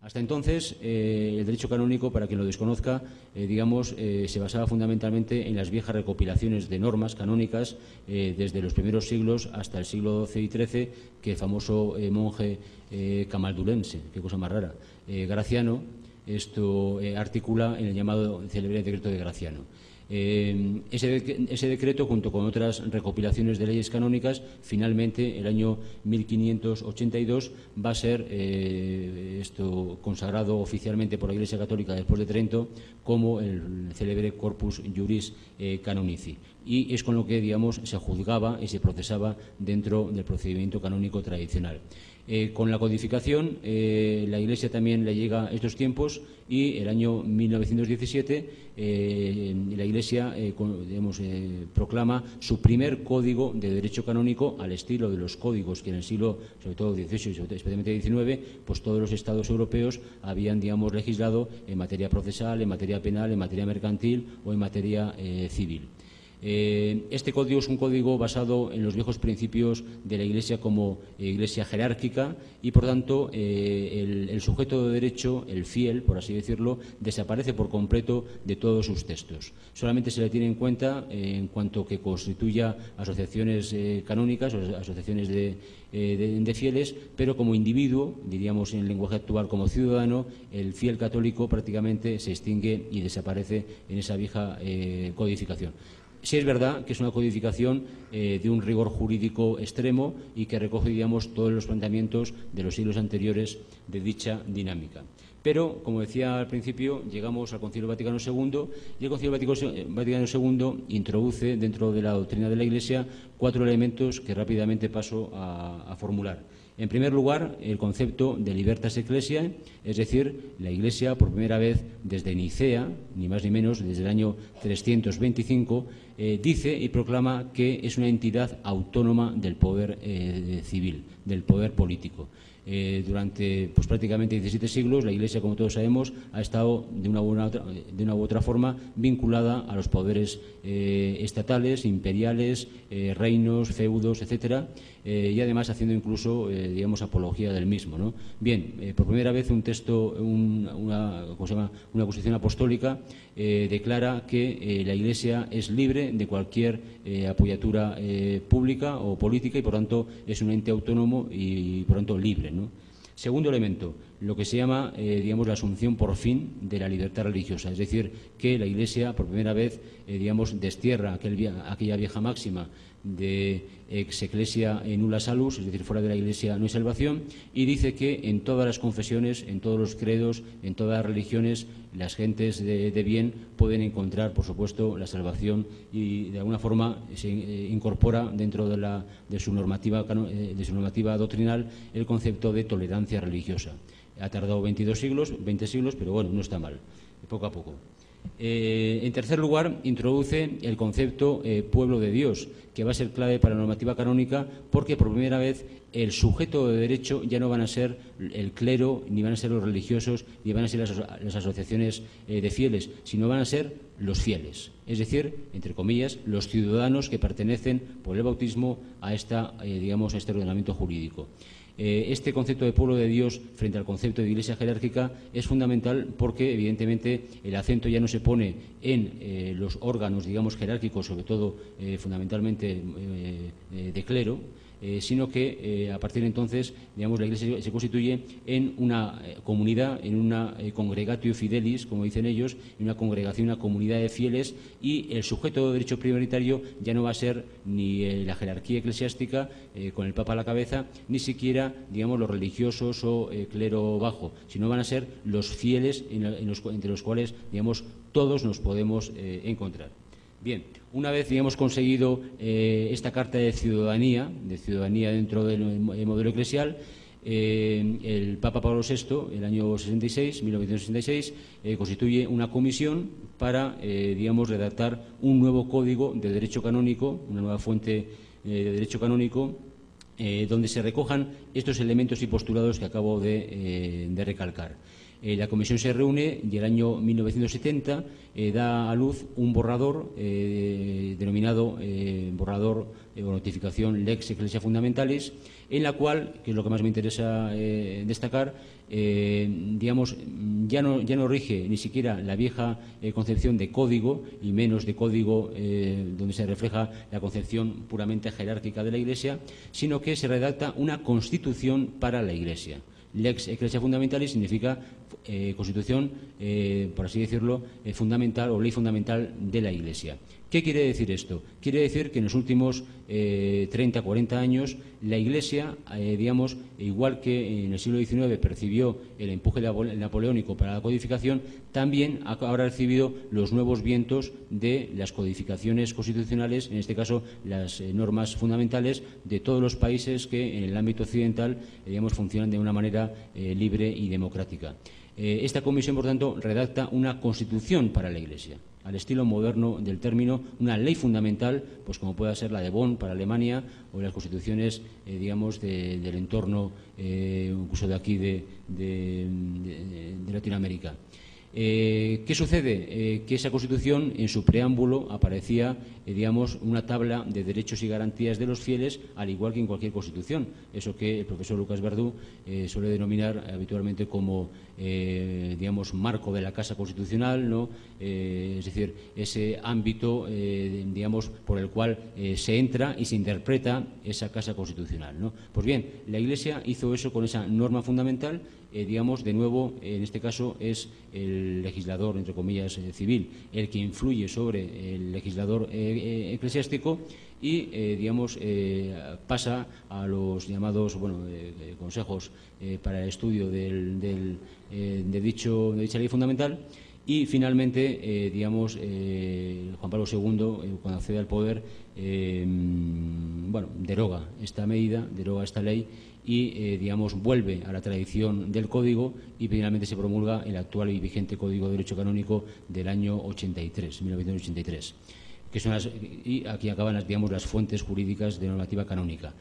Hasta entonces, el derecho canónico, para quien lo desconozca, se basaba fundamentalmente en las viejas recopilaciones de normas canónicas desde los primeros siglos hasta el siglo XII y XIII, que el famoso monje camaldulense, qué cosa más rara, Graciano, articula en el llamado célebre decreto de Graciano. Ese decreto, junto con otras recopilaciones de leyes canónicas, finalmente, el año 1582, va a ser consagrado oficialmente por la Iglesia Católica después de Trento como el célebre Corpus Juris Canonici. Y es con lo que, se juzgaba y se procesaba dentro del procedimiento canónico tradicional. Con la codificación, la Iglesia también le llega a estos tiempos y el año 1917 la Iglesia proclama su primer código de derecho canónico al estilo de los códigos que en el siglo, sobre todo XVIII y especialmente XIX, pues todos los estados europeos habían, legislado en materia procesal, en materia penal, en materia mercantil o en materia civil. Este código es un código basado en los viejos principios de la Iglesia como Iglesia jerárquica y, por tanto, el sujeto de derecho, el fiel, por así decirlo, desaparece por completo de todos sus textos. Solamente se le tiene en cuenta en cuanto que constituya asociaciones canónicas o asociaciones de fieles, pero como individuo, diríamos en el lenguaje actual como ciudadano, el fiel católico prácticamente se extingue y desaparece en esa vieja codificación. Sí es verdad que es una codificación de un rigor jurídico extremo y que recoge, todos los planteamientos de los siglos anteriores de dicha dinámica. Pero, como decía al principio, llegamos al Concilio Vaticano II y el Concilio Vaticano II introduce dentro de la doctrina de la Iglesia 4 elementos que rápidamente paso a formular. En primer lugar, el concepto de libertas ecclesiae, es decir, la Iglesia, por primera vez desde Nicea, ni más ni menos, desde el año 325, dice y proclama que es una entidad autónoma del poder civil, del poder político. Durante prácticamente 17 siglos, la Iglesia, como todos sabemos, ha estado de una u otra forma vinculada a los poderes estatales, imperiales, reinos, feudos, etcétera, y además haciendo incluso, apología del mismo, ¿no? Bien, por primera vez un texto, una Constitución apostólica declara que la Iglesia es libre de cualquier apoyatura pública o política y, por tanto, es un ente autónomo y, por tanto, libre, ¿no? Segundo elemento, lo que se llama, la asunción por fin de la libertad religiosa, es decir, que la Iglesia, por primera vez, destierra aquella vieja máxima de ex ecclesia nulla salus, es decir, fuera de la Iglesia no hay salvación, y dice que en todas las confesiones, en todos los credos, en todas las religiones, las gentes de bien pueden encontrar, por supuesto, la salvación y, de alguna forma, se incorpora dentro de su normativa doctrinal el concepto de tolerancia religiosa. Ha tardado 20 siglos, pero bueno, no está mal, poco a poco. En tercer lugar, introduce el concepto pueblo de Dios, que va a ser clave para la normativa canónica porque por primera vez el sujeto de derecho ya no van a ser el clero, ni van a ser los religiosos, ni van a ser las asociaciones de fieles, sino van a ser los fieles, es decir, entre comillas, los ciudadanos que pertenecen por el bautismo a este ordenamiento jurídico. Este concepto de pueblo de Dios frente al concepto de iglesia jerárquica es fundamental porque, evidentemente, el acento ya no se pone en los órganos, jerárquicos, sobre todo, fundamentalmente, de clero, sino que a partir de entonces, la Iglesia se constituye en una comunidad, en una congregatio fidelis, como dicen ellos, en una congregación, una comunidad de fieles, y el sujeto de derecho prioritario ya no va a ser ni la jerarquía eclesiástica con el Papa a la cabeza, ni siquiera, los religiosos o clero bajo, sino van a ser los fieles entre los cuales, todos nos podemos encontrar. Bien, una vez conseguido esta carta de ciudadanía dentro del modelo eclesial, el Papa Pablo VI, el año 1966, constituye una comisión para, redactar un nuevo código de derecho canónico, una nueva fuente de derecho canónico, donde se recojan estos elementos y postulados que acabo de recalcar. La comisión se reúne y el año 1970 da a luz un borrador denominado borrador o notificación Lex Ecclesia Fundamentalis, en la cual, que es lo que más me interesa destacar, digamos, ya no rige ni siquiera la vieja concepción de código y menos de código donde se refleja la concepción puramente jerárquica de la Iglesia, sino que se redacta una constitución para la Iglesia. Lex Ecclesia Fundamentalis significa constitución, por así decirlo, fundamental o ley fundamental de la Iglesia. ¿Qué quiere decir esto? Quiere decir que en los últimos 30, 40 años la Iglesia, digamos, igual que en el siglo XIX percibió el empuje napoleónico para la codificación, también habrá recibido los nuevos vientos de las codificaciones constitucionales, en este caso las normas fundamentales de todos los países que en el ámbito occidental, digamos, funcionan de una manera libre y democrática. Esta comisión, por tanto, redacta una constitución para la Iglesia, al estilo moderno del término, una ley fundamental, pues como pueda ser la de Bonn para Alemania o las constituciones, digamos, del entorno, incluso de aquí de Latinoamérica. ¿Qué sucede? Que esa Constitución, en su preámbulo, aparecía, digamos, una tabla de derechos y garantías de los fieles, al igual que en cualquier Constitución. Eso que el profesor Lucas Verdú suele denominar habitualmente como, digamos, marco de la Casa Constitucional, ¿no? Es decir, ese ámbito, digamos, por el cual se entra y se interpreta esa Casa Constitucional, ¿no? Pues bien, la Iglesia hizo eso con esa norma fundamental. Digamos, de nuevo, en este caso es el legislador, entre comillas, civil, el que influye sobre el legislador eclesiástico y, digamos, pasa a los llamados, bueno, consejos para el estudio de dicha ley fundamental. Y finalmente, digamos, Juan Pablo II, cuando accede al poder, bueno, deroga esta medida, deroga esta ley y, digamos, vuelve a la tradición del Código y finalmente se promulga el actual y vigente Código de Derecho Canónico del año 1983. Que son y aquí acaban las fuentes jurídicas de normativa canónica.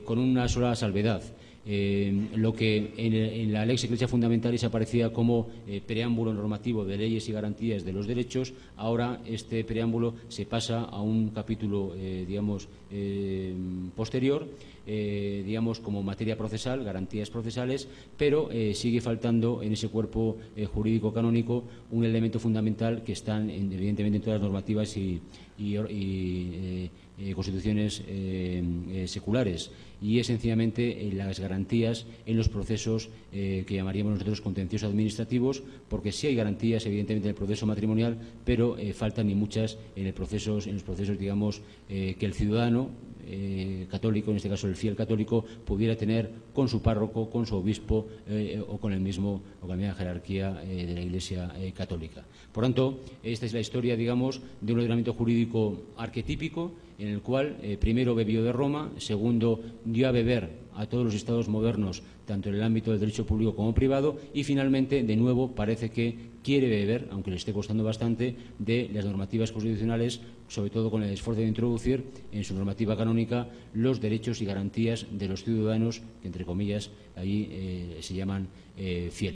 Con una sola salvedad. Lo que en la Lex Ecclesia Fundamentalis aparecía como preámbulo normativo de leyes y garantías de los derechos, ahora este preámbulo se pasa a un capítulo, digamos, posterior, digamos, como materia procesal, garantías procesales, pero sigue faltando en ese cuerpo jurídico canónico un elemento fundamental que están evidentemente en todas las normativas y constituciones seculares, y es sencillamente las garantías en los procesos que llamaríamos nosotros contenciosos administrativos, porque sí hay garantías evidentemente en el proceso matrimonial, pero faltan y muchas en los procesos, digamos, que el ciudadano católico, en este caso el fiel católico, pudiera tener con su párroco, con su obispo o con la misma jerarquía de la Iglesia católica. Por tanto, esta es la historia, digamos, de un ordenamiento jurídico arquetípico en el cual primero bebió de Roma, segundo dio a beber a todos los estados modernos, tanto en el ámbito del derecho público como privado, y finalmente, de nuevo, parece que quiere beber, aunque le esté costando bastante, de las normativas constitucionales, sobre todo con el esfuerzo de introducir en su normativa canónica los derechos y garantías de los ciudadanos que, entre comillas, allí se llaman fieles.